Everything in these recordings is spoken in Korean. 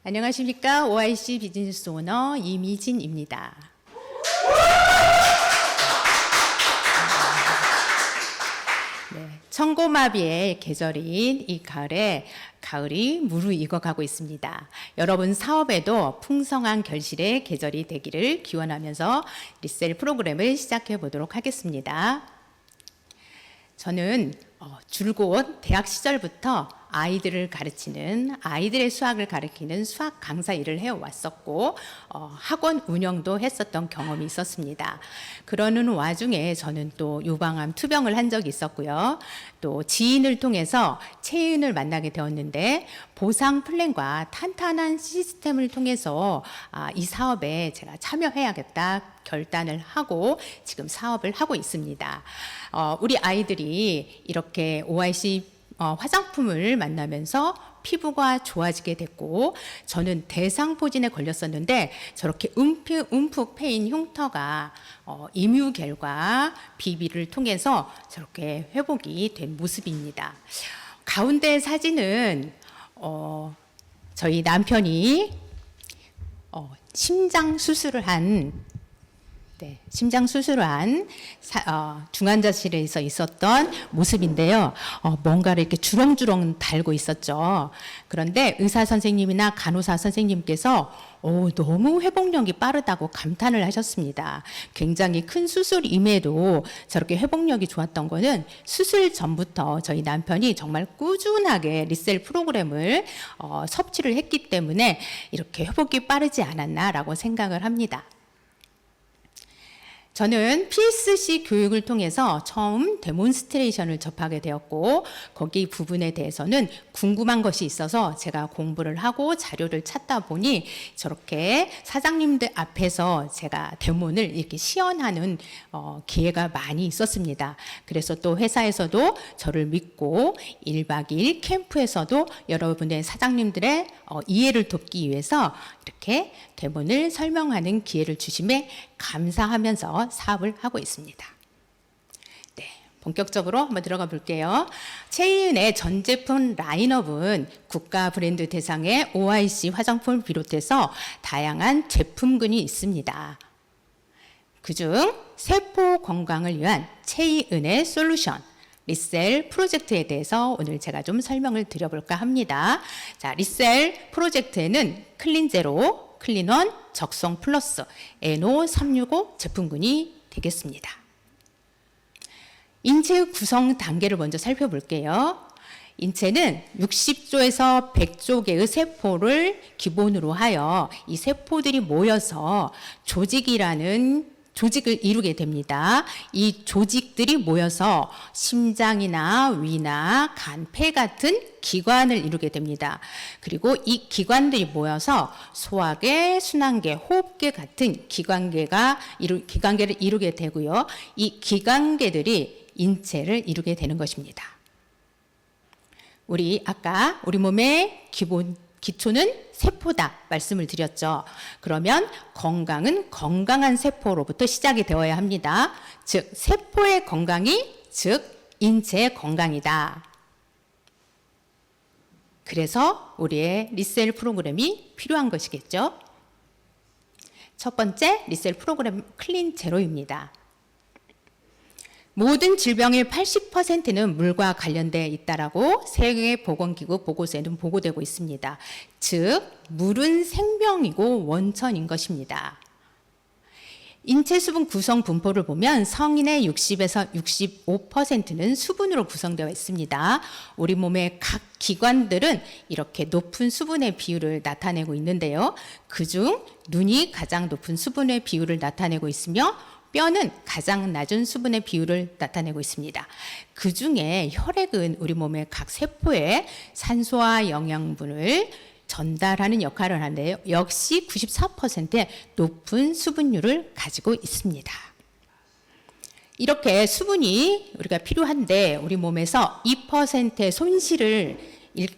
안녕하십니까. OIC 비즈니스 오너 이미진입니다. 네, 청고마비의 계절인 이 가을에 가을이 무르익어가고 있습니다. 여러분 사업에도 풍성한 결실의 계절이 되기를 기원하면서 리셀 프로그램을 시작해 보도록 하겠습니다. 저는 줄곧 대학 시절부터 아이들을 가르치는, 아이들의 수학을 가르치는 수학 강사 일을 해왔었고 학원 운영도 했었던 경험이 있었습니다. 그러는 와중에 저는 또 유방암 투병을 한 적이 있었고요. 또 지인을 통해서 채인을 만나게 되었는데 보상 플랜과 탄탄한 시스템을 통해서 이 사업에 제가 참여해야겠다 결단을 하고 지금 사업을 하고 있습니다. 우리 아이들이 이렇게 OIC 화장품을 만나면서 피부가 좋아지게 됐고 저는 대상포진에 걸렸었는데 저렇게 움푹 패인 흉터가 이뮤겔과 비비를 통해서 저렇게 회복이 된 모습입니다. 가운데 사진은 저희 남편이 심장 수술을 한 심장 수술을 한 중환자실에서 있었던 모습인데요. 뭔가를 이렇게 주렁주렁 달고 있었죠. 그런데 의사 선생님이나 간호사 선생님께서 너무 회복력이 빠르다고 감탄을 하셨습니다. 굉장히 큰 수술임에도 저렇게 회복력이 좋았던 거는 수술 전부터 저희 남편이 정말 꾸준하게 리셀 프로그램을 섭취를 했기 때문에 이렇게 회복이 빠르지 않았나라고 생각을 합니다. 저는 PSC 교육을 통해서 처음 데몬스트레이션을 접하게 되었고 거기 부분에 대해서는 궁금한 것이 있어서 제가 공부를 하고 자료를 찾다 보니 저렇게 사장님들 앞에서 제가 데몬을 이렇게 시연하는 기회가 많이 있었습니다. 그래서 또 회사에서도 저를 믿고 1박 2일 캠프에서도 여러분의 사장님들의 이해를 돕기 위해서 이렇게 데몬을 설명하는 기회를 주심에 감사하면서 사업을 하고 있습니다. 네, 본격적으로 한번 들어가 볼게요. 체인의 전 제품 라인업은 국가 브랜드 대상의 OIC 화장품을 비롯해서 다양한 제품군이 있습니다. 그중 세포 건강을 위한 체인의 솔루션 리셀 프로젝트에 대해서 오늘 제가 좀 설명을 드려볼까 합니다. 자, 리셀 프로젝트에는 클린제로, 클린원, 적성 플러스, NO365 제품군이 되겠습니다. 인체의 구성 단계를 먼저 살펴볼게요. 인체는 60조에서 100조 개의 세포를 기본으로 하여 이 세포들이 모여서 조직을 이루게 됩니다. 이 조직들이 모여서 심장이나 위나 간, 폐 같은 기관을 이루게 됩니다. 그리고 이 기관들이 모여서 소화계, 순환계, 호흡계 같은 기관계를 이루게 되고요. 이 기관계들이 인체를 이루게 되는 것입니다. 아까 우리 몸의 기초는 세포다 말씀을 드렸죠. 그러면 건강은 건강한 세포로부터 시작이 되어야 합니다. 즉 세포의 건강이 즉 인체의 건강이다. 그래서 우리의 리셀 프로그램이 필요한 것이겠죠. 첫 번째 리셀 프로그램 클린 제로입니다. 모든 질병의 80%는 물과 관련되어 있다라고 세계보건기구 보고서에는 보고되고 있습니다. 즉 물은 생명이고 원천인 것입니다. 인체 수분 구성 분포를 보면 성인의 60에서 65%는 수분으로 구성되어 있습니다. 우리 몸의 각 기관들은 이렇게 높은 수분의 비율을 나타내고 있는데요. 그중 눈이 가장 높은 수분의 비율을 나타내고 있으며 뼈는 가장 낮은 수분의 비율을 나타내고 있습니다. 그 중에 혈액은 우리 몸의 각 세포에 산소와 영양분을 전달하는 역할을 하는데요. 역시 94%의 높은 수분율을 가지고 있습니다. 이렇게 수분이 우리가 필요한데 우리 몸에서 2%의 손실을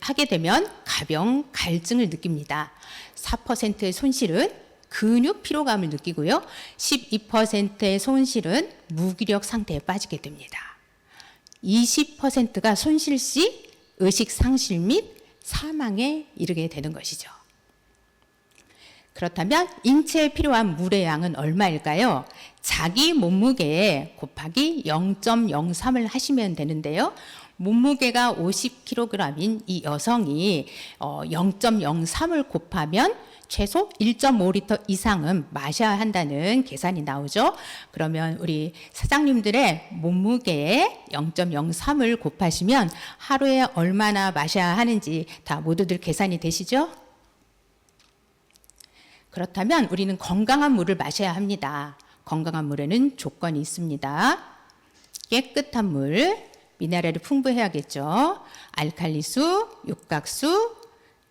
하게 되면 가벼운 갈증을 느낍니다. 4%의 손실은 근육 피로감을 느끼고요. 12%의 손실은 무기력 상태에 빠지게 됩니다. 20%가 손실 시 의식 상실 및 사망에 이르게 되는 것이죠. 그렇다면 인체에 필요한 물의 양은 얼마일까요? 자기 몸무게 곱하기 0.03을 하시면 되는데요. 몸무게가 50kg인 이 여성이 0.03을 곱하면 최소 1.5리터 이상은 마셔야 한다는 계산이 나오죠. 그러면 우리 사장님들의 몸무게에 0.03을 곱하시면 하루에 얼마나 마셔야 하는지 다 모두들 계산이 되시죠? 그렇다면 우리는 건강한 물을 마셔야 합니다. 건강한 물에는 조건이 있습니다. 깨끗한 물, 미네랄이 풍부해야겠죠. 알칼리수, 육각수,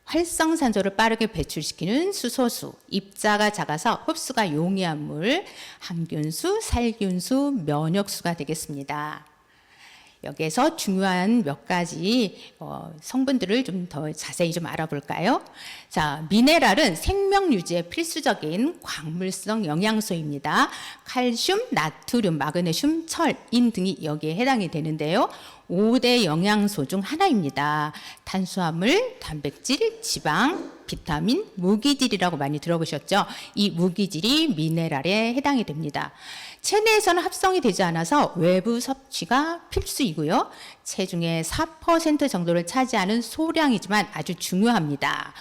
활성산소를 빠르게 배출시키는 수소수, 입자가 작아서 흡수가 용이한 물, 항균수, 살균수, 면역수가 되겠습니다. 여기에서 중요한 몇 가지 성분들을 좀 더 자세히 좀 알아볼까요? 자, 미네랄은 생명 유지에 필수적인 광물성 영양소입니다. 칼슘, 나트륨, 마그네슘, 철, 인 등이 여기에 해당이 되는데요. 5대 영양소 중 하나입니다. 탄수화물, 단백질, 지방, 비타민, 무기질이라고 많이 들어보셨죠? 이 무기질이 미네랄에 해당이 됩니다. 체내에서는 합성이 되지 않아서 외부 섭취가 필수이고요. 체중의 4% 정도를 차지하는 소량이지만 아주 중요합니다.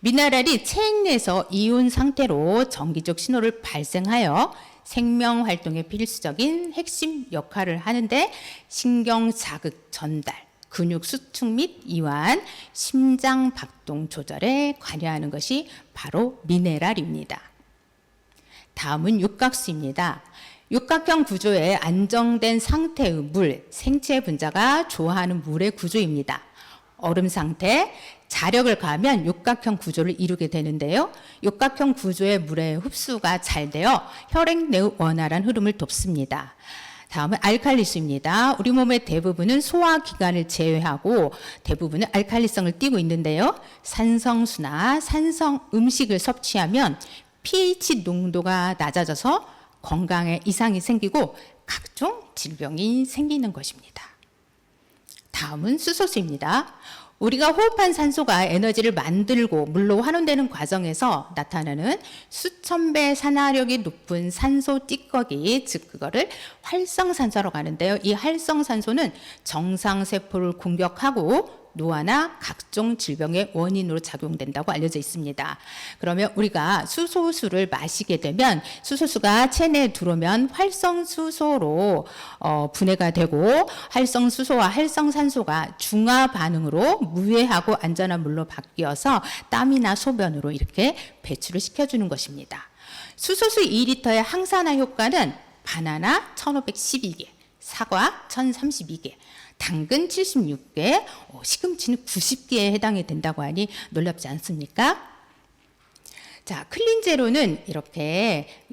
미네랄이 체액 내에서 이온 상태로 전기적 신호를 발생하여 생명 활동에 필수적인 핵심 역할을 하는데 신경 자극 전달, 근육 수축 및 이완, 심장 박동 조절에 관여하는 것이 바로 미네랄입니다. 다음은 육각수입니다. 육각형 구조의 안정된 상태의 물, 생체 분자가 좋아하는 물의 구조입니다. 얼음 상태, 자력을 가하면 육각형 구조를 이루게 되는데요. 육각형 구조의 물의 흡수가 잘 되어 혈액 내의 원활한 흐름을 돕습니다. 다음은 알칼리수입니다. 우리 몸의 대부분은 소화기관을 제외하고 대부분은 알칼리성을 띠고 있는데요. 산성수나 산성 음식을 섭취하면 pH 농도가 낮아져서 건강에 이상이 생기고 각종 질병이 생기는 것입니다. 다음은 수소수입니다. 우리가 호흡한 산소가 에너지를 만들고 물로 환원되는 과정에서 나타나는 수천 배 산화력이 높은 산소 찌꺼기, 즉 그거를 활성산소라고 하는데요. 이 활성산소는 정상세포를 공격하고 노화나 각종 질병의 원인으로 작용된다고 알려져 있습니다. 그러면 우리가 수소수를 마시게 되면 수소수가 체내에 들어오면 활성수소로 분해가 되고 활성수소와 활성산소가 중화 반응으로 무해하고 안전한 물로 바뀌어서 땀이나 소변으로 이렇게 배출을 시켜주는 것입니다. 수소수 2리터의 항산화 효과는 바나나 1512개, 사과 1032개, 당근 76개, 시금치는 90개에 해당이 된다고 하니 놀랍지 않습니까? 자, 클린제로는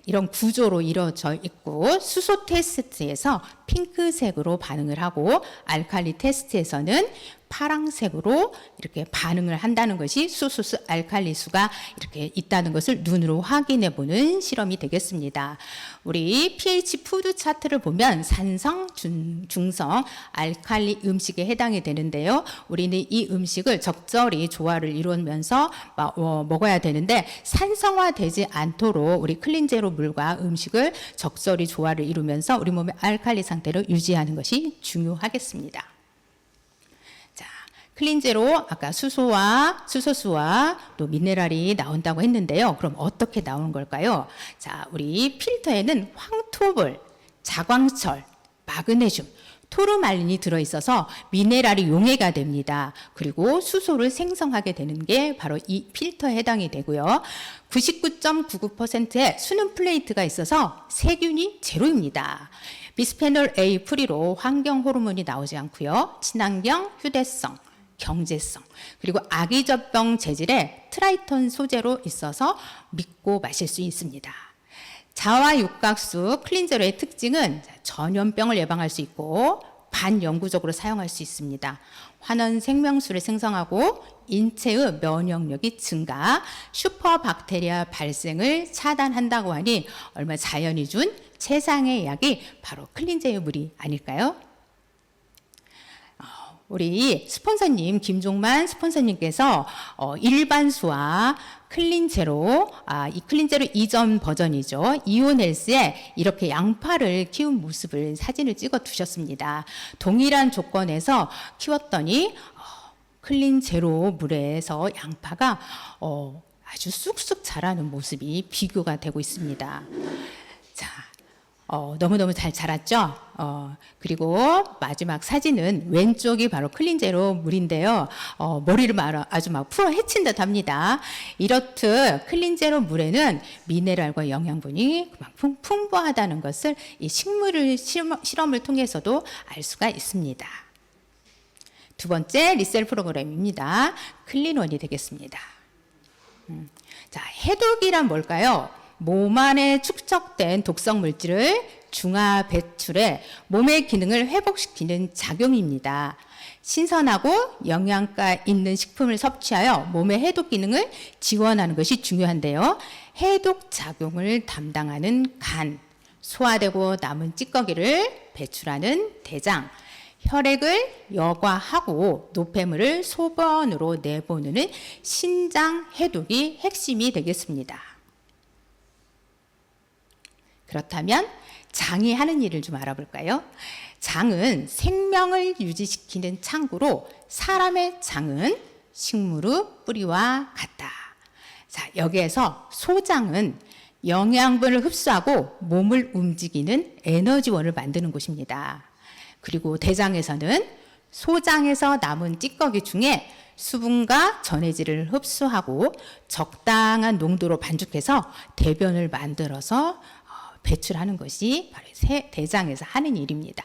이런 구조로 이루어져 있고 수소 테스트에서 핑크색으로 반응을 하고 알칼리 테스트에서는 파랑색으로 이렇게 반응을 한다는 것이 수소수 알칼리수가 이렇게 있다는 것을 눈으로 확인해 보는 실험이 되겠습니다. 우리 pH 푸드 차트를 보면 산성, 중성, 알칼리 음식에 해당이 되는데요. 우리는 이 음식을 적절히 조화를 이루면서 먹어야 되는데 산성화되지 않도록 우리 클린제로 물과 음식을 적절히 조화를 이루면서 우리 몸의 알칼리 상태를 유지하는 것이 중요하겠습니다. 클린제로 아까 수소수와 또 미네랄이 나온다고 했는데요. 그럼 어떻게 나오는 걸까요? 자, 우리 필터에는 황토볼, 자광철, 마그네슘, 토르말린이 들어있어서 미네랄이 용해가 됩니다. 그리고 수소를 생성하게 되는 게 바로 이 필터에 해당이 되고요. 99.99%의 수능 플레이트가 있어서 세균이 제로입니다. 비스페놀 A 프리로 환경 호르몬이 나오지 않고요. 친환경, 휴대성, 경제성, 그리고 아기젖병 재질의 트라이톤 소재로 있어서 믿고 마실 수 있습니다. 자와 육각수 클린제로의 특징은 전염병을 예방할 수 있고 반영구적으로 사용할 수 있습니다. 환원 생명수를 생성하고 인체의 면역력이 증가, 슈퍼박테리아 발생을 차단한다고 하니 얼마 자연이 준 최상의 약이 바로 클린제의 물이 아닐까요? 우리 스폰서님 김종만 스폰서님께서 일반수와 클린제로, 이 클린제로 이전 버전이죠. 이온헬스에 이렇게 양파를 키운 모습을 사진을 찍어 두셨습니다. 동일한 조건에서 키웠더니 클린제로 물에서 양파가 아주 쑥쑥 자라는 모습이 비교가 되고 있습니다. 자, 너무너무 잘 자랐죠? 그리고 마지막 사진은 왼쪽이 바로 클린제로 물인데요. 머리를 아주 막 풀어 헤친 듯 합니다. 이렇듯 클린제로 물에는 미네랄과 영양분이 그만큼 풍부하다는 것을 이 식물 실험을 통해서도 알 수가 있습니다. 두 번째 리셀 프로그램입니다. 클린원이 되겠습니다. 자, 해독이란 뭘까요? 몸 안에 축적된 독성 물질을 중화 배출해 몸의 기능을 회복시키는 작용입니다. 신선하고 영양가 있는 식품을 섭취하여 몸의 해독 기능을 지원하는 것이 중요한데요. 해독 작용을 담당하는 간, 소화되고 남은 찌꺼기를 배출하는 대장, 혈액을 여과하고 노폐물을 소변으로 내보내는 신장 해독이 핵심이 되겠습니다. 그렇다면 장이 하는 일을 좀 알아볼까요? 장은 생명을 유지시키는 창구로 사람의 장은 식물의 뿌리와 같다. 자, 여기에서 소장은 영양분을 흡수하고 몸을 움직이는 에너지원을 만드는 곳입니다. 그리고 대장에서는 소장에서 남은 찌꺼기 중에 수분과 전해질을 흡수하고 적당한 농도로 반죽해서 대변을 만들어서 배출하는 것이 바로 대장에서 하는 일입니다.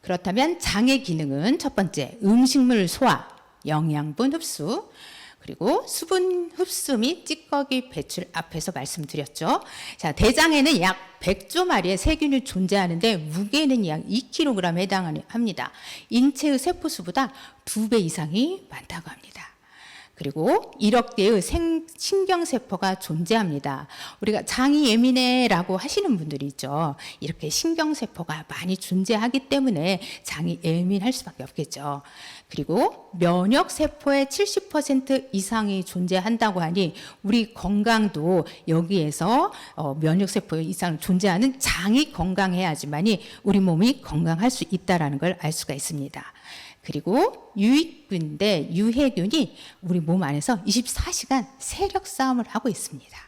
그렇다면 장의 기능은 첫 번째, 음식물 소화, 영양분 흡수, 그리고 수분 흡수 및 찌꺼기 배출 앞에서 말씀드렸죠. 자, 대장에는 약 100조 마리의 세균이 존재하는데 무게는 약 2kg에 해당합니다. 인체의 세포수보다 2배 이상이 많다고 합니다. 그리고 1억 개의 신경세포가 존재합니다. 우리가 장이 예민해라고 하시는 분들이 있죠. 이렇게 신경세포가 많이 존재하기 때문에 장이 예민할 수밖에 없겠죠. 그리고 면역세포의 70% 이상이 존재한다고 하니 우리 건강도 여기에서 면역세포 이상 존재하는 장이 건강해야지만이 우리 몸이 건강할 수 있다는 걸 알 수가 있습니다. 그리고 유익균인데 유해균이 우리 몸 안에서 24시간 세력 싸움을 하고 있습니다.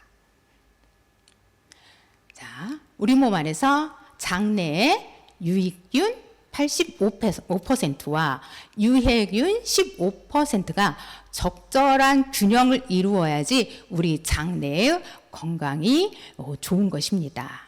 자, 우리 몸 안에서 장내에 유익균 85%와 유해균 15%가 적절한 균형을 이루어야지 우리 장내의 건강이 좋은 것입니다.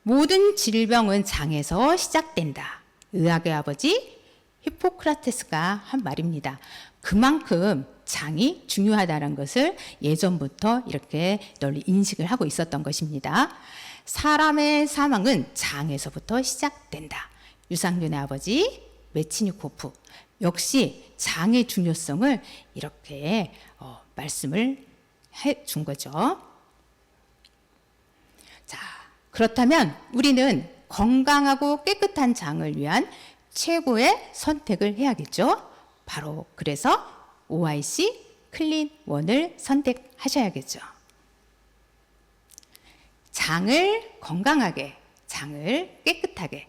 모든 질병은 장에서 시작된다. 의학의 아버지 히포크라테스가 한 말입니다. 그만큼 장이 중요하다는 것을 예전부터 이렇게 널리 인식을 하고 있었던 것입니다. 사람의 사망은 장에서부터 시작된다. 유산균의 아버지 메치니코프 역시 장의 중요성을 이렇게 말씀을 해준 거죠. 자, 그렇다면 우리는 건강하고 깨끗한 장을 위한 최고의 선택을 해야겠죠. 바로 그래서 OIC 클린원을 선택하셔야겠죠. 장을 건강하게, 장을 깨끗하게,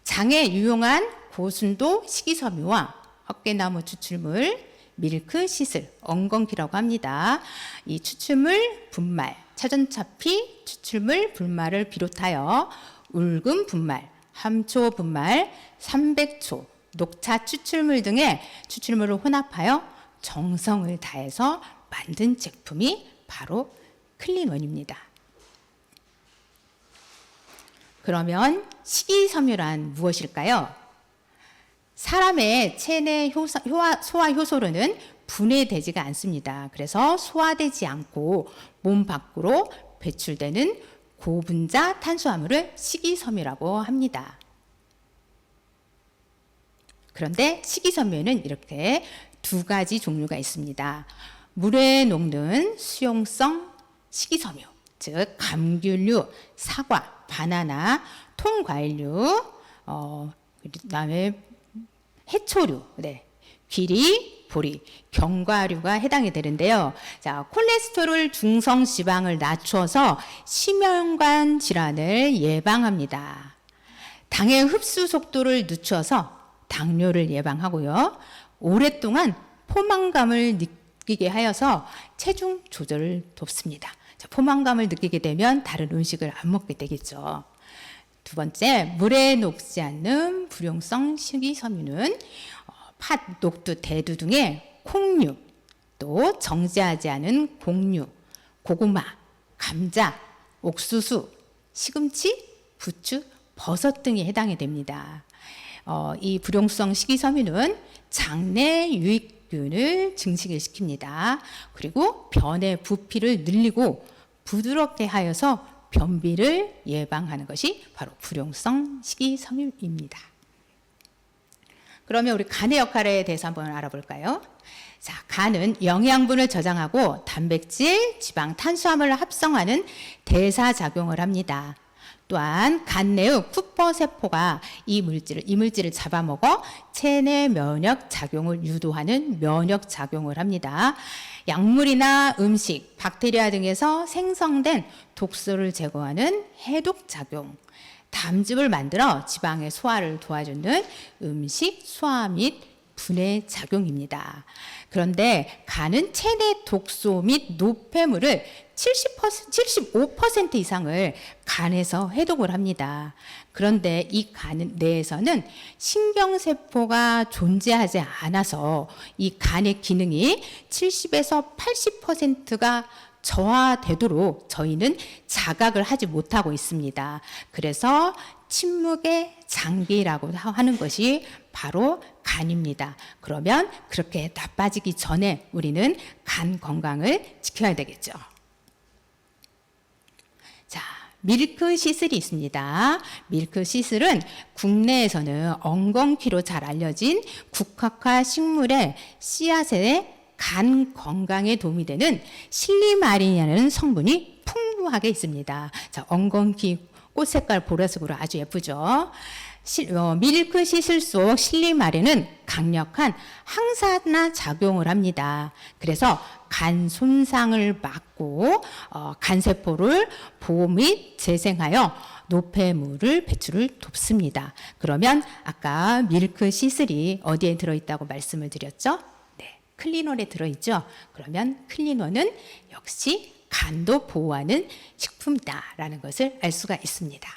장에 유용한 고순도 식이섬유와 헛개나무 추출물, 밀크 시슬, 엉겅퀴라고 합니다. 이 추출물 분말, 차전차피 추출물 분말을 비롯하여 울금 분말, 함초 분말, 삼백초, 녹차 추출물 등의 추출물을 혼합하여 정성을 다해서 만든 제품이 바로 클린원입니다. 그러면 식이섬유란 무엇일까요? 사람의 체내 소화 효소로는 분해되지가 않습니다. 그래서 소화되지 않고 몸 밖으로 배출되는 고분자 탄수화물을 식이섬유라고 합니다. 그런데 식이섬유는 이렇게 두 가지 종류가 있습니다. 물에 녹는 수용성 식이섬유, 즉 감귤류, 사과, 바나나, 통과일류, 그다음에 해초류, 네, 귀리, 보리, 견과류가 해당이 되는데요. 자, 콜레스테롤 중성 지방을 낮춰서 심혈관 질환을 예방합니다. 당의 흡수 속도를 늦춰서 당뇨를 예방하고요. 오랫동안 포만감을 느끼게 하여서 체중 조절을 돕습니다. 자, 포만감을 느끼게 되면 다른 음식을 안 먹게 되겠죠. 두 번째, 물에 녹지 않는 불용성 식이섬유는 팥, 녹두, 대두 등의 콩류, 또 정제하지 않은 곡류, 고구마, 감자, 옥수수, 시금치, 부추, 버섯 등이 해당이 됩니다. 이 불용성 식이섬유는 장내 유익균을 증식을 시킵니다. 그리고 변의 부피를 늘리고 부드럽게 하여서 변비를 예방하는 것이 바로 불용성 식이섬유입니다. 그러면 우리 간의 역할에 대해서 한번 알아볼까요? 자, 간은 영양분을 저장하고 단백질, 지방, 탄수화물을 합성하는 대사작용을 합니다. 또한 간 내의 쿠퍼세포가 이 물질을 잡아먹어 체내 면역 작용을 유도하는 면역 작용을 합니다. 약물이나 음식, 박테리아 등에서 생성된 독소를 제거하는 해독 작용, 담즙을 만들어 지방의 소화를 도와주는 음식 소화 및 분해 작용입니다. 그런데 간은 체내 독소 및 노폐물을 75% 이상을 간에서 해독을 합니다. 그런데 이 간 내에서는 신경세포가 존재하지 않아서 이 간의 기능이 70에서 80%가 저하되도록 저희는 자각을 하지 못하고 있습니다. 그래서 침묵의 장기라고 하는 것이 바로 간입니다. 그러면 그렇게 나빠지기 전에 우리는 간 건강을 지켜야 되겠죠. 자, 밀크시슬이 있습니다. 밀크시슬은 국내에서는 엉겅퀴로 잘 알려진 국화과 식물의 씨앗에 간 건강에 도움이 되는 실리마린이라는 성분이 풍부하게 있습니다. 자, 엉겅퀴 꽃 색깔 보라색으로 아주 예쁘죠. 밀크 시슬 속 실리마린은 강력한 항산화 작용을 합니다. 그래서 간 손상을 막고 간세포를 보호 및 재생하여 노폐물을 배출을 돕습니다. 그러면 아까 밀크 시슬이 어디에 들어있다고 말씀을 드렸죠? 네, 클리놀에 들어있죠. 그러면 클리놀은 역시 간도 보호하는 식품이다라는 것을 알 수가 있습니다.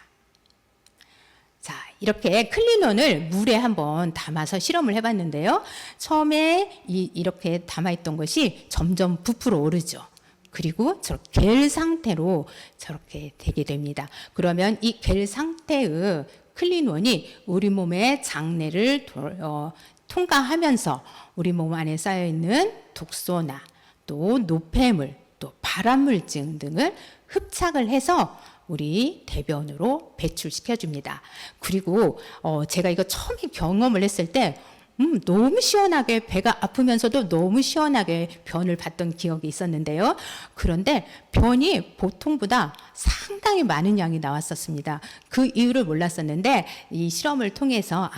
자, 이렇게 클리논을 물에 한번 담아서 실험을 해봤는데요. 처음에 이렇게 담아있던 것이 점점 부풀어 오르죠. 그리고 저렇게 겔 상태로 저렇게 되게 됩니다. 그러면 이 겔 상태의 클리논이 우리 몸의 장내를 통과하면서 우리 몸 안에 쌓여있는 독소나 또 노폐물, 또 발암물질 등을 흡착을 해서 우리 대변으로 배출시켜줍니다. 그리고 제가 이거 처음에 경험을 했을 때 너무 시원하게 배가 아프면서도 너무 시원하게 변을 봤던 기억이 있었는데요. 그런데 변이 보통보다 상당히 많은 양이 나왔었습니다. 그 이유를 몰랐었는데 이 실험을 통해서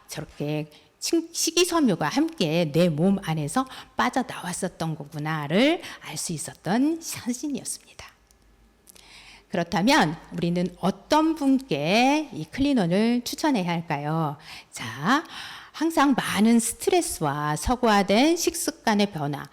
저렇게 식이섬유가 함께 내 몸 안에서 빠져나왔었던 거구나를 알 수 있었던 사진이었습니다. 그렇다면 우리는 어떤 분께 이 클리논을 추천해야 할까요? 자, 항상 많은 스트레스와 서구화된 식습관의 변화,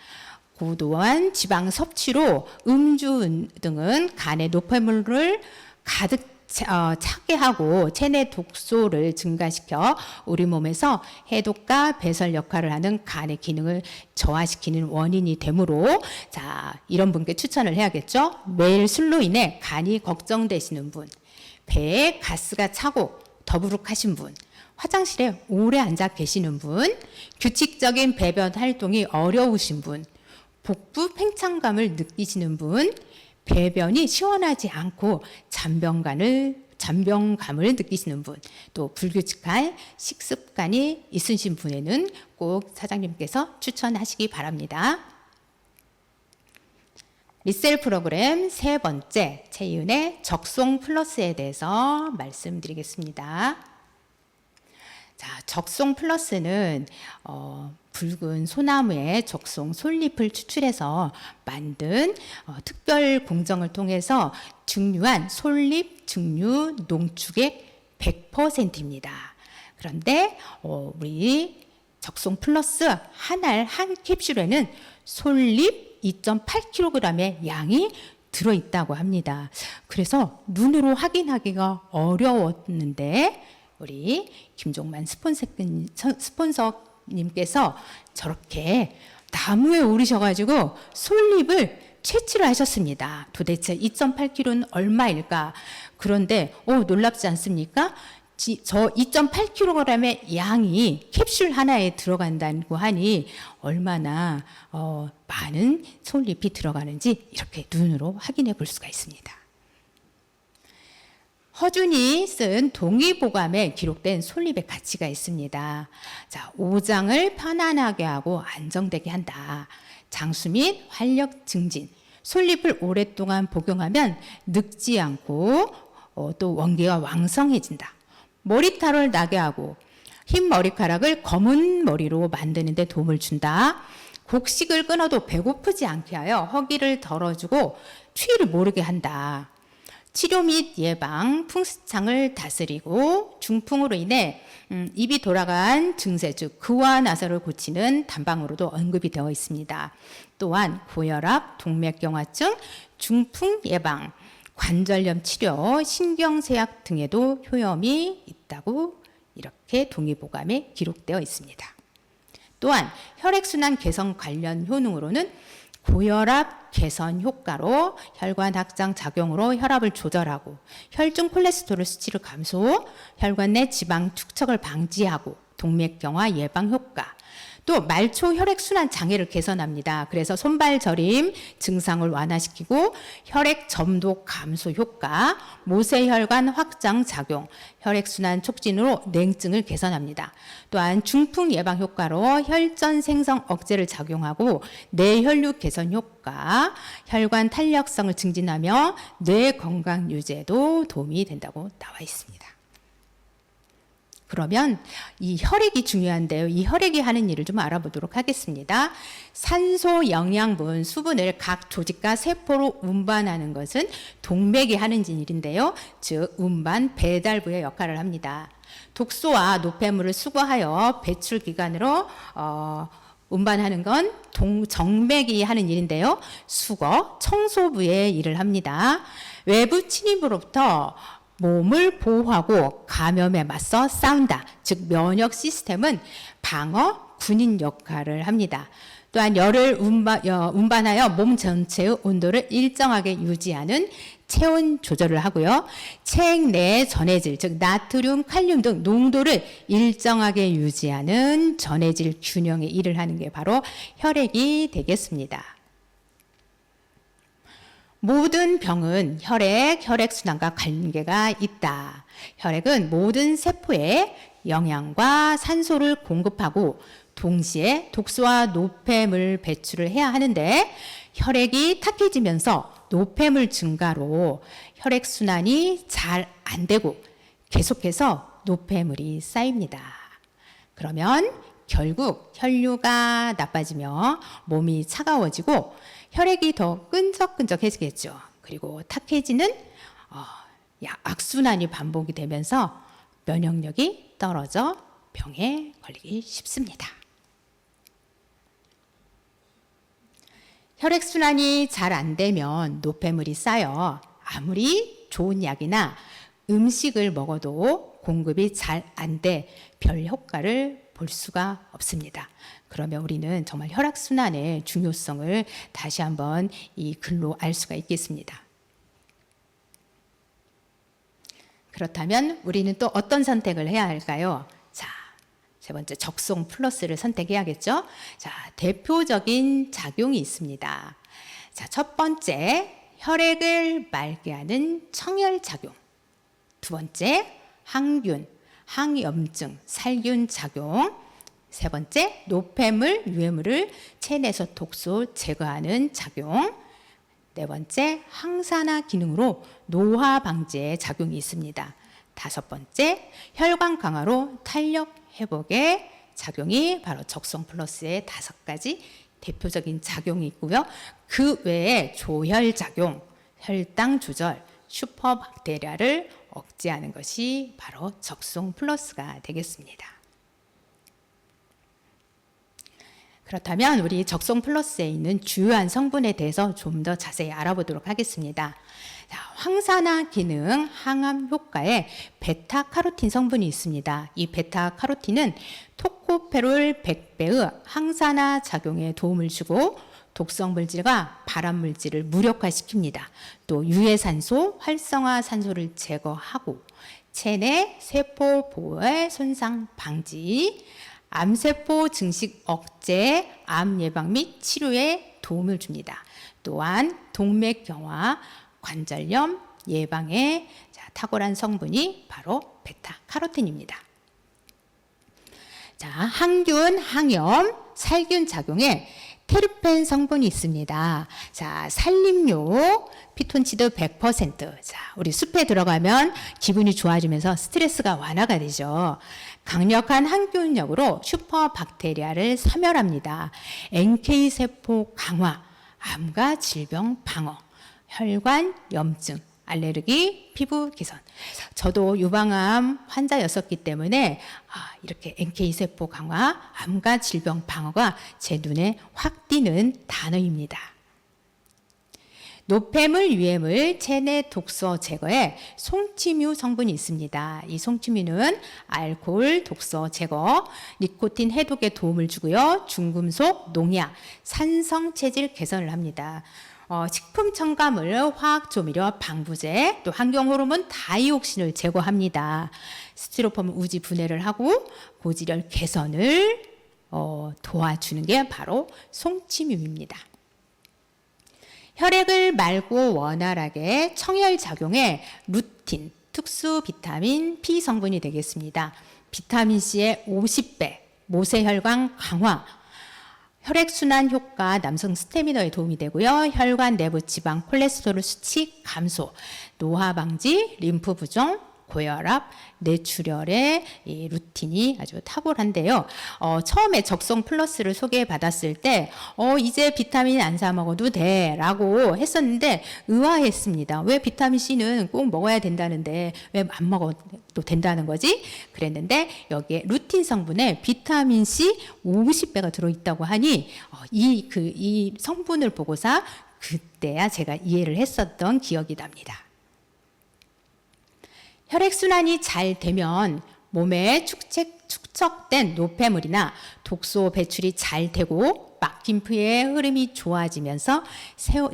고도한 지방 섭취로 음주 등은 간의 노폐물을 가득 차게 하고 체내 독소를 증가시켜 우리 몸에서 해독과 배설 역할을 하는 간의 기능을 저하시키는 원인이 되므로 자, 이런 분께 추천을 해야겠죠. 매일 술로 인해 간이 걱정되시는 분, 배에 가스가 차고 더부룩하신 분, 화장실에 오래 앉아 계시는 분, 규칙적인 배변 활동이 어려우신 분, 복부 팽창감을 느끼시는 분, 배변이 시원하지 않고 잔병감을 느끼시는 분, 또 불규칙한 식습관이 있으신 분에는 꼭 사장님께서 추천하시기 바랍니다. 리셀 프로그램 세 번째, 최희은의 적송 플러스에 대해서 말씀드리겠습니다. 자, 적송 플러스는 붉은 소나무의 적송 솔잎을 추출해서 만든 특별 공정을 통해서 증류한 솔잎 증류 농축액 100%입니다. 그런데 우리 적송 플러스 한 알 한 캡슐에는 솔잎 2.8kg의 양이 들어있다고 합니다. 그래서 눈으로 확인하기가 어려웠는데 우리 김종만 스폰서님께서 저렇게 나무에 오르셔가지고 솔잎을 채취를 하셨습니다. 도대체 2.8kg는 얼마일까? 그런데 놀랍지 않습니까? 저 2.8kg의 양이 캡슐 하나에 들어간다고 하니 얼마나 많은 솔잎이 들어가는지 이렇게 눈으로 확인해 볼 수가 있습니다. 허준이 쓴 동의보감에 기록된 솔잎의 가치가 있습니다. 자, 오장을 편안하게 하고 안정되게 한다. 장수 및 활력 증진. 솔잎을 오랫동안 복용하면 늙지 않고 또 원기가 왕성해진다. 머리털을 나게 하고 흰 머리카락을 검은 머리로 만드는 데 도움을 준다. 곡식을 끊어도 배고프지 않게 하여 허기를 덜어주고 추위를 모르게 한다. 치료 및 예방, 풍수창을 다스리고 중풍으로 인해 입이 돌아간 증세, 즉 그와 나사를 고치는 단방으로도 언급이 되어 있습니다. 또한 고혈압, 동맥경화증, 중풍 예방, 관절염 치료, 신경쇠약 등에도 효험이 있다고 이렇게 동의보감에 기록되어 있습니다. 또한 혈액순환 개선 관련 효능으로는 고혈압 개선 효과로 혈관 확장 작용으로 혈압을 조절하고 혈중 콜레스테롤 수치를 감소, 혈관 내 지방 축적을 방지하고 동맥경화 예방 효과, 또 말초 혈액순환 장애를 개선합니다. 그래서 손발 저림 증상을 완화시키고 혈액 점도 감소 효과, 모세혈관 확장 작용, 혈액순환 촉진으로 냉증을 개선합니다. 또한 중풍 예방 효과로 혈전 생성 억제를 작용하고 뇌혈류 개선 효과, 혈관 탄력성을 증진하며 뇌 건강 유지에도 도움이 된다고 나와 있습니다. 그러면 이 혈액이 중요한데요. 이 혈액이 하는 일을 좀 알아보도록 하겠습니다. 산소, 영양분, 수분을 각 조직과 세포로 운반하는 것은 동맥이 하는 일인데요. 즉 운반, 배달부의 역할을 합니다. 독소와 노폐물을 수거하여 배출 기관으로 운반하는 건 정맥이 하는 일인데요. 수거, 청소부의 일을 합니다. 외부 침입으로부터 몸을 보호하고 감염에 맞서 싸운다. 즉 면역 시스템은 방어, 군인 역할을 합니다. 또한 열을 운반하여 몸 전체의 온도를 일정하게 유지하는 체온 조절을 하고요. 체액 내 전해질, 즉 나트륨, 칼륨 등 농도를 일정하게 유지하는 전해질 균형의 일을 하는 게 바로 혈액이 되겠습니다. 모든 병은 혈액순환과 관계가 있다. 혈액은 모든 세포에 영양과 산소를 공급하고 동시에 독소와 노폐물 배출을 해야 하는데 혈액이 탁해지면서 노폐물 증가로 혈액순환이 잘 안 되고 계속해서 노폐물이 쌓입니다. 그러면 결국 혈류가 나빠지며 몸이 차가워지고 혈액이 더 끈적끈적해지겠죠. 그리고 탁해지는 악순환이 반복이 되면서 면역력이 떨어져 병에 걸리기 쉽습니다. 혈액순환이 잘 안 되면 노폐물이 쌓여 아무리 좋은 약이나 음식을 먹어도 공급이 잘 안 돼 별 효과를 볼 수가 없습니다. 그러면 우리는 정말 혈액순환의 중요성을 다시 한번 이 글로 알 수가 있겠습니다. 그렇다면 우리는 또 어떤 선택을 해야 할까요? 자, 세 번째 적송 플러스를 선택해야겠죠? 자, 대표적인 작용이 있습니다. 자, 첫 번째 혈액을 맑게 하는 청열 작용. 두 번째 항균, 항염증, 살균 작용. 세 번째 노폐물, 유해물을 체내에서 독소 제거하는 작용. 네 번째 항산화 기능으로 노화 방지의 작용이 있습니다. 다섯 번째 혈관 강화로 탄력 회복의 작용이 바로 적성 플러스의 5가지 대표적인 작용이 있고요. 그 외에 조혈작용, 혈당 조절, 슈퍼박테리아를 억제하는 것이 바로 적성 플러스가 되겠습니다. 그렇다면 우리 적성 플러스에 있는 주요한 성분에 대해서 좀 더 자세히 알아보도록 하겠습니다. 자, 황산화 기능, 항암 효과에 베타카로틴 성분이 있습니다. 이 베타카로틴은 토코페롤 100배의 항산화 작용에 도움을 주고 독성 물질과 발암 물질을 무력화시킵니다. 또 유해산소, 활성화산소를 제거하고 체내 세포 보호의 손상 방지, 암세포 증식 억제, 암 예방 및 치료에 도움을 줍니다. 또한 동맥경화, 관절염 예방에 탁월한 성분이 바로 베타카로틴입니다. 자, 항균, 항염, 살균 작용에 테르펜 성분이 있습니다. 자, 산림욕, 피톤치드 100%. 자, 우리 숲에 들어가면 기분이 좋아지면서 스트레스가 완화가 되죠. 강력한 항균력으로 슈퍼박테리아를 사멸합니다. NK 세포 강화, 암과 질병 방어, 혈관 염증, 알레르기, 피부 개선. 저도 유방암 환자였었기 때문에 이렇게 NK세포 강화, 암과 질병 방어가 제 눈에 확 띄는 단어입니다. 노폐물, 유해물, 체내 독소 제거에 송치뮤 성분이 있습니다. 이 송치뮤는 알코올 독소 제거, 니코틴 해독에 도움을 주고요. 중금속, 농약, 산성 체질 개선을 합니다. 식품 첨가물, 화학 조미료, 방부제, 또 환경 호르몬 다이옥신을 제거합니다. 스티로폼 우지 분해를 하고 고지혈 개선을 도와주는 게 바로 송치뮤입니다. 혈액을 맑고 원활하게 청혈작용에 루틴, 특수 비타민 B 성분이 되겠습니다. 비타민C의 50배, 모세혈관 강화, 혈액순환 효과, 남성 스태미너에 도움이 되고요. 혈관 내부 지방, 콜레스테롤 수치 감소, 노화 방지, 림프 부종, 고혈압, 뇌출혈의 이 루틴이 아주 탁월한데요. 처음에 적성 플러스를 소개받았을 때 이제 비타민 안 사 먹어도 돼 라고 했었는데 의아했습니다. 왜 비타민C는 꼭 먹어야 된다는데 왜 안 먹어도 된다는 거지? 그랬는데 여기에 루틴 성분에 비타민C 50배가 들어있다고 하니 이 성분을 보고서 그때야 제가 이해를 했었던 기억이 납니다. 혈액순환이 잘 되면 몸에 축적된 노폐물이나 독소 배출이 잘 되고 막힌 피의 흐름이 좋아지면서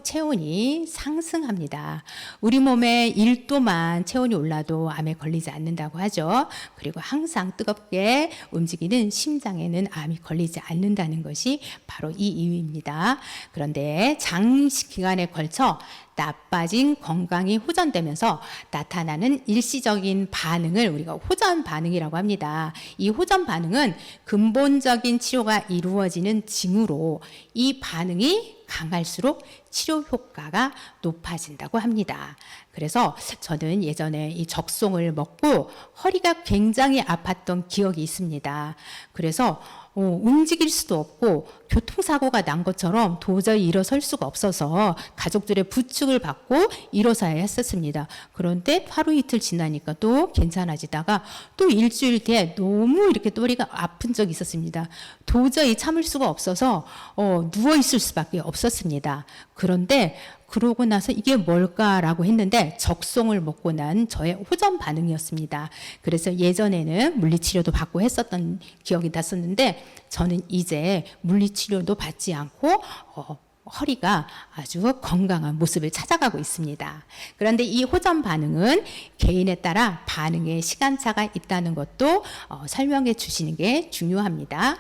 체온이 상승합니다. 우리 몸의 1도만 체온이 올라도 암에 걸리지 않는다고 하죠. 그리고 항상 뜨겁게 움직이는 심장에는 암이 걸리지 않는다는 것이 바로 이 이유입니다. 그런데 장기간에 걸쳐 나빠진 건강이 호전되면서 나타나는 일시적인 반응을 우리가 호전 반응이라고 합니다. 이 호전 반응은 근본적인 치료가 이루어지는 징후로 이 반응이 강할수록 치료 효과가 높아진다고 합니다. 그래서 저는 예전에 이 적송을 먹고 허리가 굉장히 아팠던 기억이 있습니다. 그래서 움직일 수도 없고 교통사고가 난 것처럼 도저히 일어설 수가 없어서 가족들의 부축을 받고 일어서야 했었습니다. 그런데 하루 이틀 지나니까 또 괜찮아지다가 또 일주일 뒤에 너무 이렇게 또리가 아픈 적이 있었습니다. 도저히 참을 수가 없어서 누워 있을 수밖에 없었습니다. 그런데 그러고 나서 이게 뭘까라고 했는데 적송을 먹고 난 저의 호전 반응이었습니다. 그래서 예전에는 물리치료도 받고 했었던 기억이 났었는데 저는 이제 물리치료도 받지 않고 허리가 아주 건강한 모습을 찾아가고 있습니다. 그런데 이 호전 반응은 개인에 따라 반응의 시간차가 있다는 것도 설명해 주시는 게 중요합니다.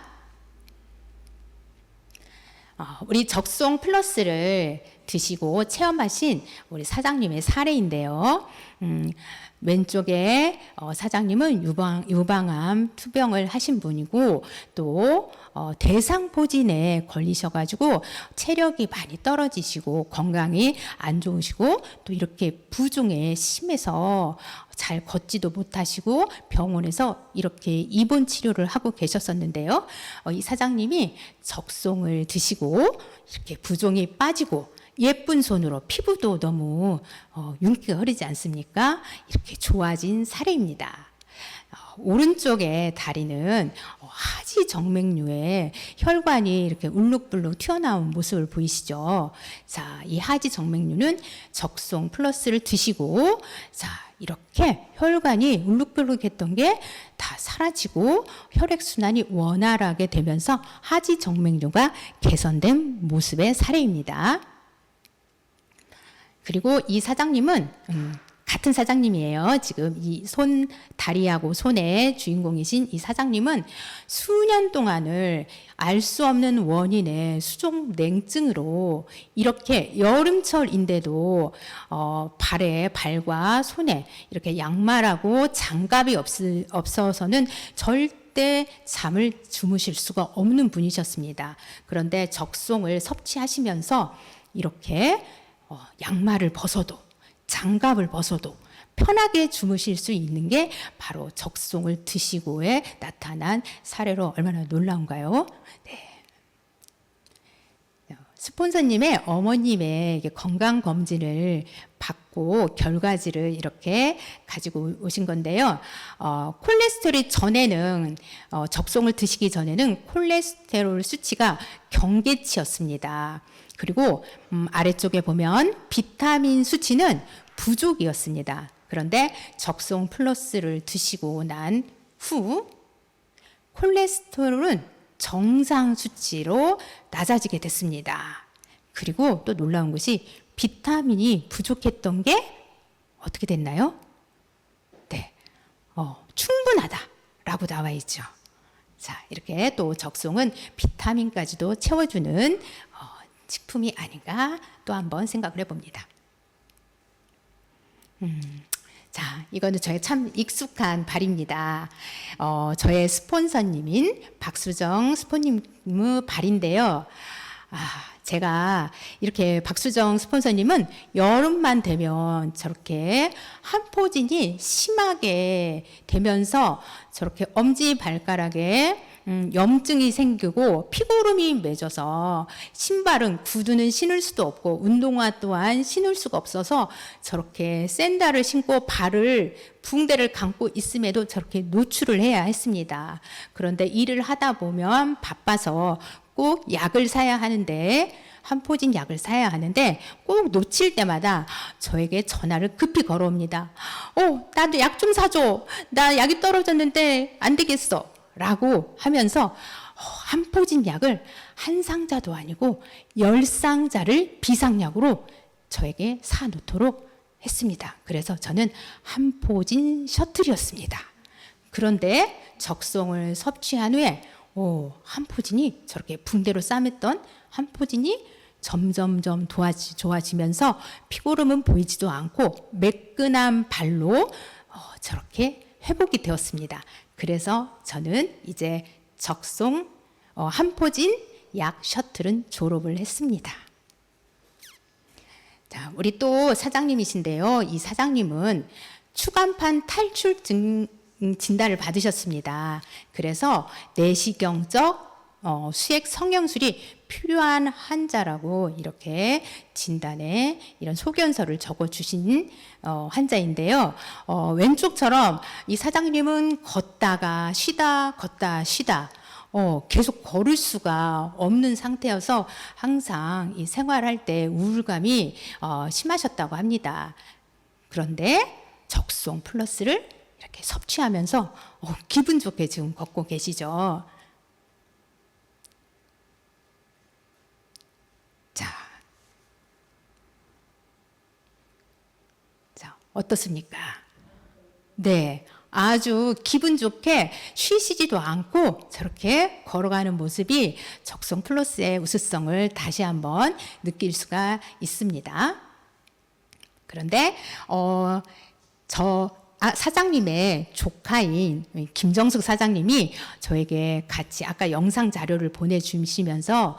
우리 적송 플러스를 드시고 체험하신 우리 사장님의 사례인데요. 왼쪽에 사장님은 유방암 투병을 하신 분이고 또 대상포진에 걸리셔가지고 체력이 많이 떨어지시고 건강이 안 좋으시고 또 이렇게 부종에 심해서 잘 걷지도 못하시고 병원에서 이렇게 입원 치료를 하고 계셨었는데요. 이 사장님이 적송을 드시고 이렇게 부종이 빠지고 예쁜 손으로 피부도 너무 윤기가 흐르지 않습니까? 이렇게 좋아진 사례입니다. 오른쪽의 다리는 하지 정맥류의 혈관이 이렇게 울룩불룩 튀어나온 모습을 보이시죠? 자, 이 하지 정맥류는 적송 플러스를 드시고 자, 이렇게 혈관이 울룩불룩했던 게 다 사라지고 혈액순환이 원활하게 되면서 하지 정맥류가 개선된 모습의 사례입니다. 그리고 이 사장님은 같은 사장님이에요. 지금 이 다리하고 손의 주인공이신 이 사장님은 수년 동안을 알 수 없는 원인의 수족 냉증으로 이렇게 여름철인데도 발과 손에 이렇게 양말하고 장갑이 없어서는 절대 잠을 주무실 수가 없는 분이셨습니다. 그런데 적송을 섭취하시면서 이렇게 양말을 벗어도 장갑을 벗어도 편하게 주무실 수 있는 게 바로 적송을 드시고에 나타난 사례로 얼마나 놀라운가요? 네. 스폰서님의 어머님의 건강검진을 받고 결과지를 이렇게 가지고 오신 건데요. 콜레스테롤이 전에는 적송을 드시기 전에는 콜레스테롤 수치가 경계치였습니다. 그리고 아래쪽에 보면 비타민 수치는 부족이었습니다. 그런데 적송 플러스를 드시고 난 후 콜레스테롤은 정상 수치로 낮아지게 됐습니다. 그리고 또 놀라운 것이 비타민이 부족했던 게 어떻게 됐나요? 네, 충분하다라고 나와 있죠. 자, 이렇게 또 적송은 비타민까지도 채워주는 식품이 아닌가 또 한번 생각을 해봅니다. 자, 이거는 저의 참 익숙한 발입니다. 저의 스폰서님인 박수정 스폰님의 발인데요. 제가 이렇게 박수정 스폰서님은 여름만 되면 저렇게 한포진이 심하게 되면서 저렇게 엄지발가락에 염증이 생기고 피고름이 맺어서 신발은 구두는 신을 수도 없고 운동화 또한 신을 수가 없어서 저렇게 샌들을 신고 발을 붕대를 감고 있음에도 저렇게 노출을 해야 했습니다. 그런데 일을 하다 보면 바빠서 꼭 약을 사야 하는데 한포진 약을 사야 하는데 꼭 놓칠 때마다 저에게 전화를 급히 걸어옵니다. 나도 약 좀 사줘. 나 약이 떨어졌는데 안 되겠어. 라고 하면서 한포진 약을 한 상자도 아니고 10상자를 비상약으로 저에게 사놓도록 했습니다. 그래서 저는 한포진 셔틀이었습니다. 그런데 적송을 섭취한 후에 한포진이 저렇게 붕대로 싸맸던 한포진이 점점점 좋아지면서 피고름은 보이지도 않고 매끈한 발로 저렇게 회복이 되었습니다. 그래서 저는 이제 적송 한포진 약 셔틀은 졸업을 했습니다. 자, 우리 또 사장님이신데요. 이 사장님은 추간판 탈출증 진단을 받으셨습니다. 그래서 내시경적 수액 성형술이 필요한 환자라고 이렇게 진단에 이런 소견서를 적어주신 환자인데요. 왼쪽처럼 이 사장님은 걷다가 쉬다 계속 걸을 수가 없는 상태여서 항상 이 생활할 때 우울감이 심하셨다고 합니다. 그런데 적송 플러스를 이렇게 섭취하면서 기분 좋게 지금 걷고 계시죠. 자, 어떻습니까? 네. 아주 기분 좋게 쉬시지도 않고 저렇게 걸어가는 모습이 적성 플러스의 우수성을 다시 한번 느낄 수가 있습니다. 그런데 사장님의 조카인 김정숙 사장님이 저에게 같이 아까 영상 자료를 보내주시면서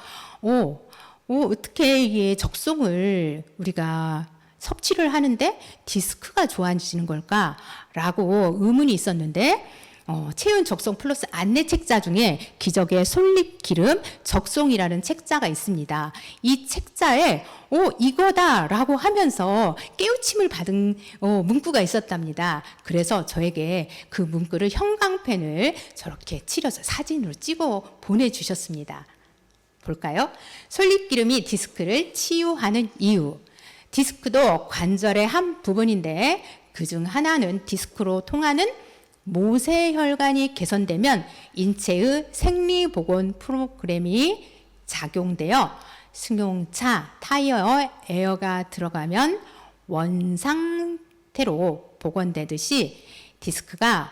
어떻게 이게 적송을 우리가 섭취를 하는데 디스크가 좋아지는 걸까라고 의문이 있었는데 체윤 적송 플러스 안내 책자 중에 기적의 솔잎기름 적송이라는 책자가 있습니다. 이 책자에 이거다라고 하면서 깨우침을 받은 문구가 있었답니다. 그래서 저에게 그 문구를 형광펜을 저렇게 칠해서 사진으로 찍어 보내주셨습니다. 볼까요? 솔잎기름이 디스크를 치유하는 이유. 디스크도 관절의 한 부분인데 그중 하나는 디스크로 통하는 모세혈관이 개선되면 인체의 생리복원 프로그램이 작용되어 승용차 타이어에 에어가 들어가면 원상태로 복원되듯이 디스크가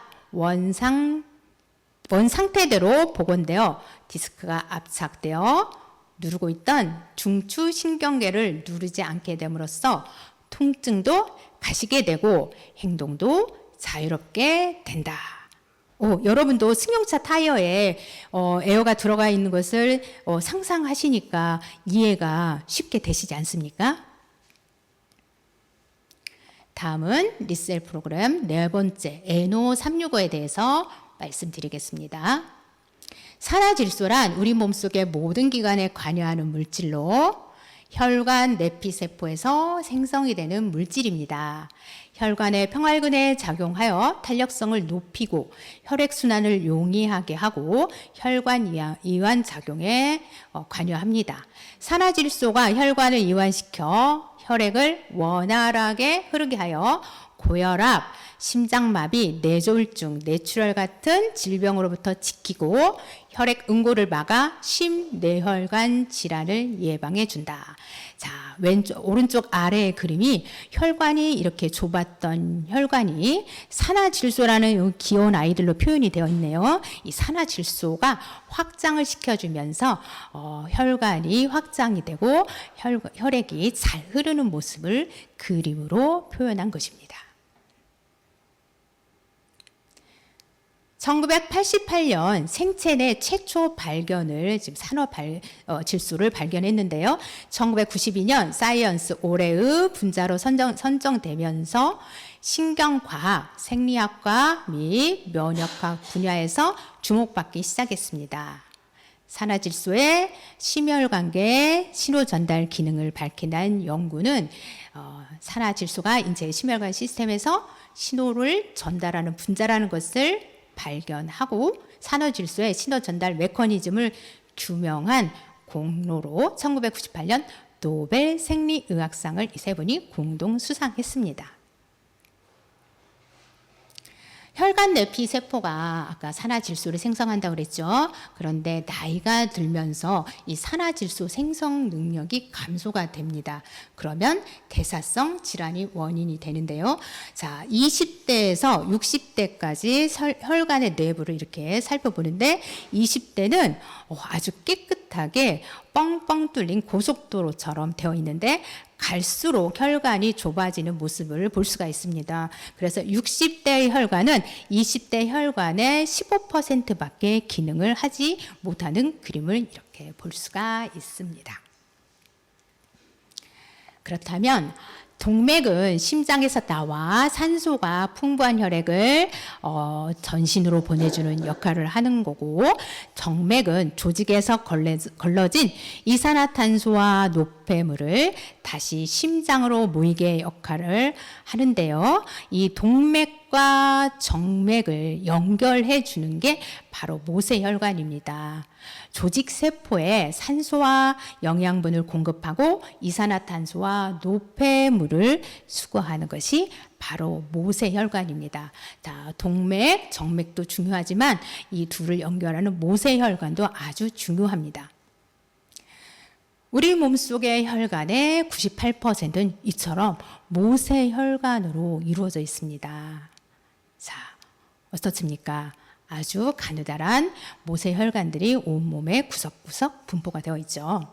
원상태대로 복원되어 디스크가 압착되어 누르고 있던 중추신경계를 누르지 않게 됨으로써 통증도 가시게 되고 행동도 자유롭게 된다. 여러분도 승용차 타이어에 에어가 들어가 있는 것을 상상하시니까 이해가 쉽게 되시지 않습니까? 다음은 리셀 프로그램 네 번째 NO365에 대해서 말씀드리겠습니다. 산화질소란 우리 몸속의 모든 기관에 관여하는 물질로 혈관 내피세포에서 생성이 되는 물질입니다. 혈관의 평활근에 작용하여 탄력성을 높이고 혈액순환을 용이하게 하고 혈관 이완 작용에 관여합니다. 산화질소가 혈관을 이완시켜 혈액을 원활하게 흐르게 하여 고혈압, 심장마비, 뇌졸중, 뇌출혈 같은 질병으로부터 지키고 혈액 응고를 막아 심뇌혈관 질환을 예방해 준다. 자, 오른쪽 아래의 그림이 혈관이 이렇게 좁았던 혈관이 산화질소라는 귀여운 아이들로 표현이 되어 있네요. 이 산화질소가 확장을 시켜주면서 혈관이 확장이 되고 혈액이 잘 흐르는 모습을 그림으로 표현한 것입니다. 1988년 생체 내 최초 발견을 지금 질소를 발견했는데요. 1992년 사이언스 올해의 분자로 선정되면서 신경과학, 생리학과 및 면역학 분야에서 주목받기 시작했습니다. 산화질소의 심혈관계 신호 전달 기능을 밝힌 연구는 산화질소가 인체의 심혈관 시스템에서 신호를 전달하는 분자라는 것을 발견하고 산화질소의 신호 전달 메커니즘을 규명한 공로로 1998년 노벨 생리의학상을 이 세 분이 공동 수상했습니다. 혈관 내피 세포가 아까 산화질소를 생성한다고 그랬죠. 그런데 나이가 들면서 이 산화질소 생성 능력이 감소가 됩니다. 그러면 대사성 질환이 원인이 되는데요. 자, 20대에서 60대까지 혈관의 내부를 이렇게 살펴보는데 20대는 아주 깨끗하게 뻥뻥 뚫린 고속도로처럼 되어 있는데 갈수록 혈관이 좁아지는 모습을 볼 수가 있습니다. 그래서 60대의 혈관은 20대 혈관의 15%밖에 기능을 하지 못하는 그림을 이렇게 볼 수가 있습니다. 그렇다면 동맥은 심장에서 나와 산소가 풍부한 혈액을 전신으로 보내주는 역할을 하는 거고, 정맥은 조직에서 걸러진 이산화탄소와 노폐물을 다시 심장으로 모이게 역할을 하는데요. 이 동맥과 정맥을 연결해 주는 게 바로 모세혈관입니다. 조직 세포에 산소와 영양분을 공급하고 이산화탄소와 노폐물을 수거하는 것이 바로 모세혈관입니다. 자, 동맥, 정맥도 중요하지만 이 둘을 연결하는 모세혈관도 아주 중요합니다. 우리 몸속의 혈관의 98%는 이처럼 모세혈관으로 이루어져 있습니다. 자, 어떻습니까? 아주 가느다란 모세혈관들이 온몸에 구석구석 분포가 되어 있죠.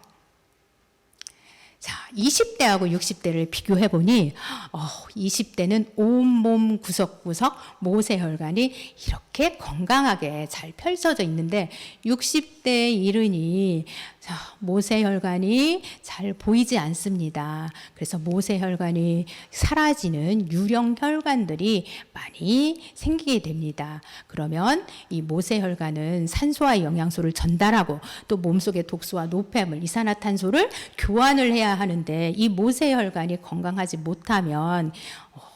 자, 20대하고 60대를 비교해 보니 20대는 온몸 구석구석 모세혈관이 이렇게 건강하게 잘 펼쳐져 있는데 60대에 이르니 모세혈관이 잘 보이지 않습니다. 그래서 모세혈관이 사라지는 유령혈관들이 많이 생기게 됩니다. 그러면 이 모세혈관은 산소와 영양소를 전달하고 또 몸속의 독소와 노폐물, 이산화탄소를 교환을 해야 하는데 이 모세혈관이 건강하지 못하면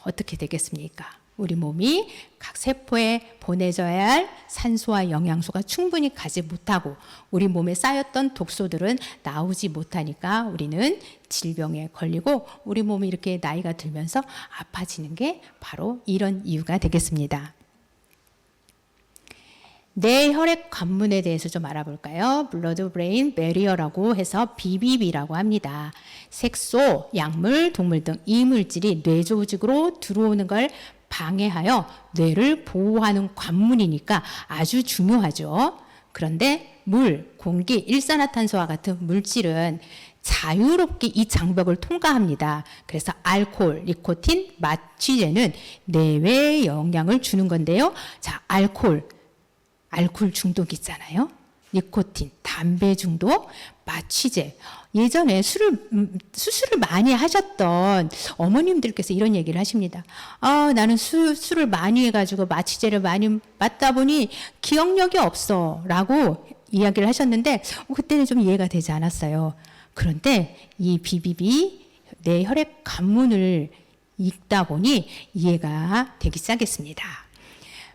어떻게 되겠습니까? 우리 몸이 각 세포에 보내줘야 할 산소와 영양소가 충분히 가지 못하고 우리 몸에 쌓였던 독소들은 나오지 못하니까 우리는 질병에 걸리고 우리 몸이 이렇게 나이가 들면서 아파지는 게 바로 이런 이유가 되겠습니다. 뇌혈액 관문에 대해서 좀 알아볼까요? 블러드 브레인 베리어라고 해서 BBB라고 합니다. 색소, 약물, 동물 등 이물질이 뇌 조직으로 들어오는 걸 방해하여 뇌를 보호하는 관문이니까 아주 중요하죠. 그런데 물, 공기, 일산화탄소와 같은 물질은 자유롭게 이 장벽을 통과합니다. 그래서 알코올, 니코틴, 마취제는 뇌에 영향을 주는 건데요. 자, 알코올 중독 있잖아요. 니코틴, 담배 중독, 마취제. 예전에 수술을 많이 하셨던 어머님들께서 이런 얘기를 하십니다. 나는 술을 많이 해가지고 마취제를 많이 맞다 보니 기억력이 없어 라고 이야기를 하셨는데 그때는 좀 이해가 되지 않았어요. 그런데 이 BBB 내 혈액 관문을 읽다 보니 이해가 되기 시작했습니다.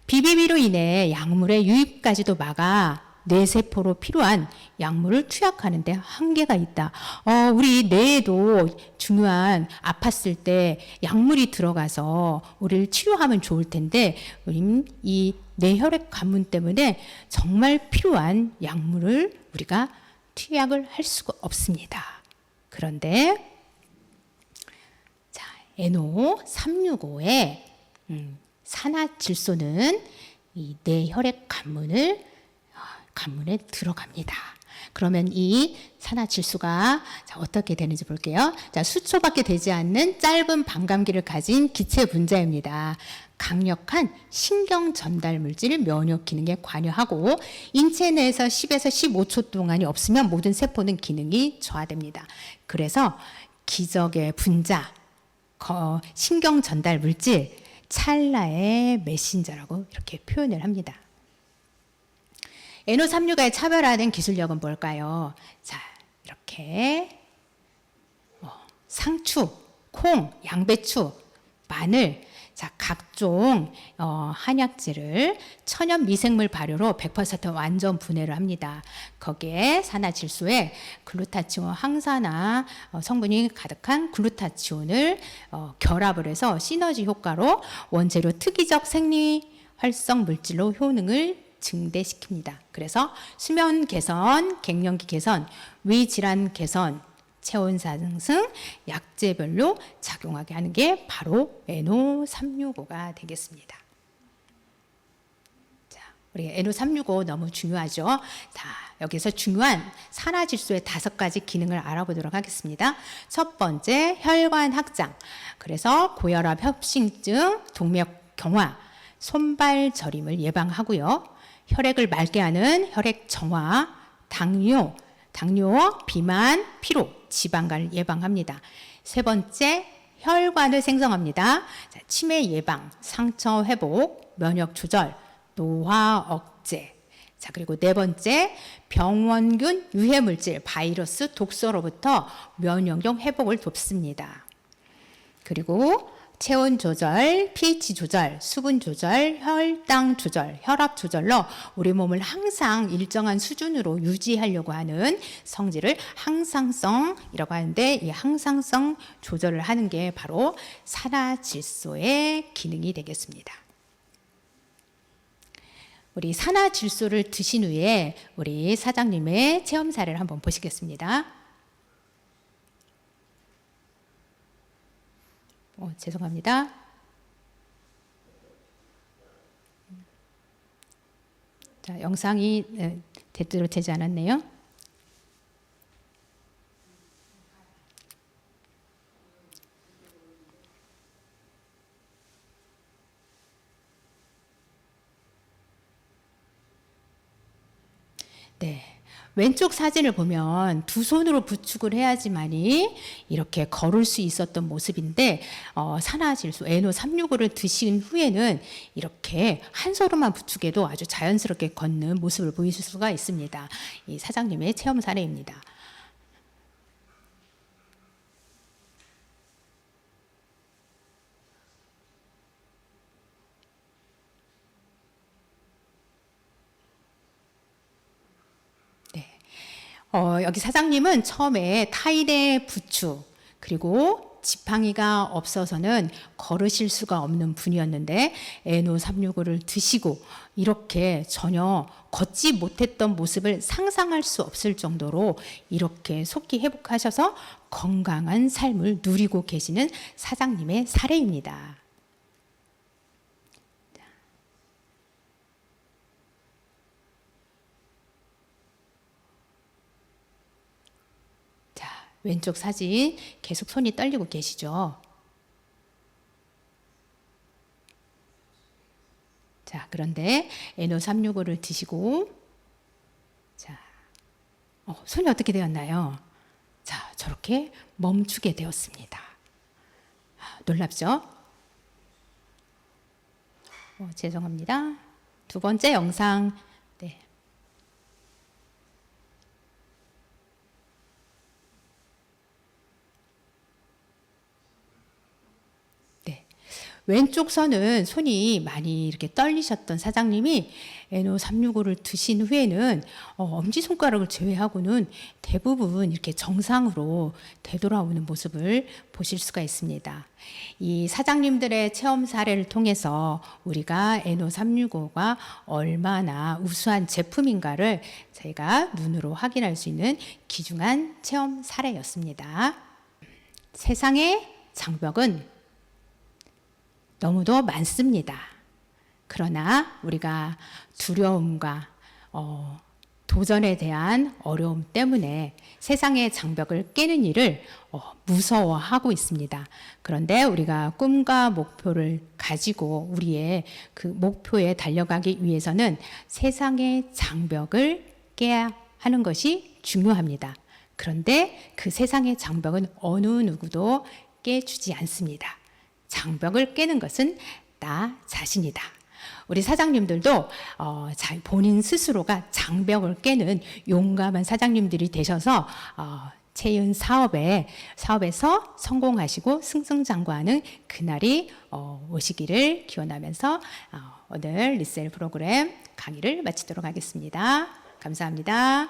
BBB로 인해 약물의 유입까지도 막아 뇌세포로 필요한 약물을 투약하는데 한계가 있다. 우리 뇌에도 중요한 아팠을 때 약물이 들어가서 우리를 치료하면 좋을 텐데 우리 이 뇌혈액 관문 때문에 정말 필요한 약물을 우리가 투약을 할 수가 없습니다. 그런데 자, NO365의 산화질소는 이 뇌혈액 관문에 들어갑니다. 그러면 이 산화질소가 어떻게 되는지 볼게요. 자, 수초밖에 되지 않는 짧은 반감기를 가진 기체 분자입니다. 강력한 신경 전달 물질 면역 기능에 관여하고 인체 내에서 10에서 15초 동안이 없으면 모든 세포는 기능이 저하됩니다. 그래서 기적의 분자, 신경 전달 물질, 찰나의 메신저라고 이렇게 표현을 합니다. NO365의 차별화된 기술력은 뭘까요? 자, 이렇게 상추, 콩, 양배추, 마늘, 자, 각종 한약재를 천연 미생물 발효로 100% 완전 분해를 합니다. 거기에 산화질소에 글루타치온 항산화 성분이 가득한 글루타치온을 결합을 해서 시너지 효과로 원재료 특이적 생리 활성 물질로 효능을 증대시킵니다. 그래서 수면 개선, 갱년기 개선, 위질환 개선, 체온 상승, 약제별로 작용하게 하는 게 바로 NO365가 되겠습니다. 자, 우리 NO365 너무 중요하죠. 자, 여기서 중요한 산화질소의 5가지 기능을 알아보도록 하겠습니다. 첫 번째, 혈관 확장. 그래서 고혈압, 협심증, 동맥 경화, 손발 저림을 예방하고요. 혈액을 맑게 하는 혈액 정화, 당뇨, 비만, 피로, 지방간을 예방합니다. 세 번째, 혈관을 생성합니다. 자, 치매 예방, 상처 회복, 면역 조절, 노화 억제. 자, 그리고 네 번째, 병원균 유해물질, 바이러스, 독소로부터 면역력 회복을 돕습니다. 그리고 체온 조절, pH 조절, 수분 조절, 혈당 조절, 혈압 조절로 우리 몸을 항상 일정한 수준으로 유지하려고 하는 성질을 항상성이라고 하는데 이 항상성 조절을 하는 게 바로 산화질소의 기능이 되겠습니다. 우리 산화질소를 드신 후에 우리 사장님의 체험 사례를 한번 보시겠습니다. 죄송합니다. 자, 영상이 제대로 되지 않았네요. 네. 왼쪽 사진을 보면 두 손으로 부축을 해야지만이 이렇게 걸을 수 있었던 모습인데 산화질소 NO365를 드신 후에는 이렇게 한 손으로만 부축해도 아주 자연스럽게 걷는 모습을 보이실 수가 있습니다. 이 사장님의 체험 사례입니다. 여기 사장님은 처음에 타일의 부축 그리고 지팡이가 없어서는 걸으실 수가 없는 분이었는데 NO365를 드시고 이렇게 전혀 걷지 못했던 모습을 상상할 수 없을 정도로 이렇게 속기 회복하셔서 건강한 삶을 누리고 계시는 사장님의 사례입니다. 왼쪽 사진 계속 손이 떨리고 계시죠? 자, 그런데 NO365를 드시고 자, 손이 어떻게 되었나요? 자, 저렇게 멈추게 되었습니다. 놀랍죠? 죄송합니다. 두 번째 영상. 네. 왼쪽 선은 손이 많이 이렇게 떨리셨던 사장님이 NO365를 드신 후에는 엄지손가락을 제외하고는 대부분 이렇게 정상으로 되돌아오는 모습을 보실 수가 있습니다. 이 사장님들의 체험 사례를 통해서 우리가 NO365가 얼마나 우수한 제품인가를 저희가 눈으로 확인할 수 있는 귀중한 체험 사례였습니다. 세상의 장벽은 너무도 많습니다. 그러나 우리가 두려움과 도전에 대한 어려움 때문에 세상의 장벽을 깨는 일을 무서워하고 있습니다. 그런데 우리가 꿈과 목표를 가지고 우리의 그 목표에 달려가기 위해서는 세상의 장벽을 깨야 하는 것이 중요합니다. 그런데 그 세상의 장벽은 어느 누구도 깨주지 않습니다. 장벽을 깨는 것은 나 자신이다. 우리 사장님들도 본인 스스로가 장벽을 깨는 용감한 사장님들이 되셔서 체인 사업에서 성공하시고 승승장구하는 그날이 오시기를 기원하면서 오늘 리셀 프로그램 강의를 마치도록 하겠습니다. 감사합니다.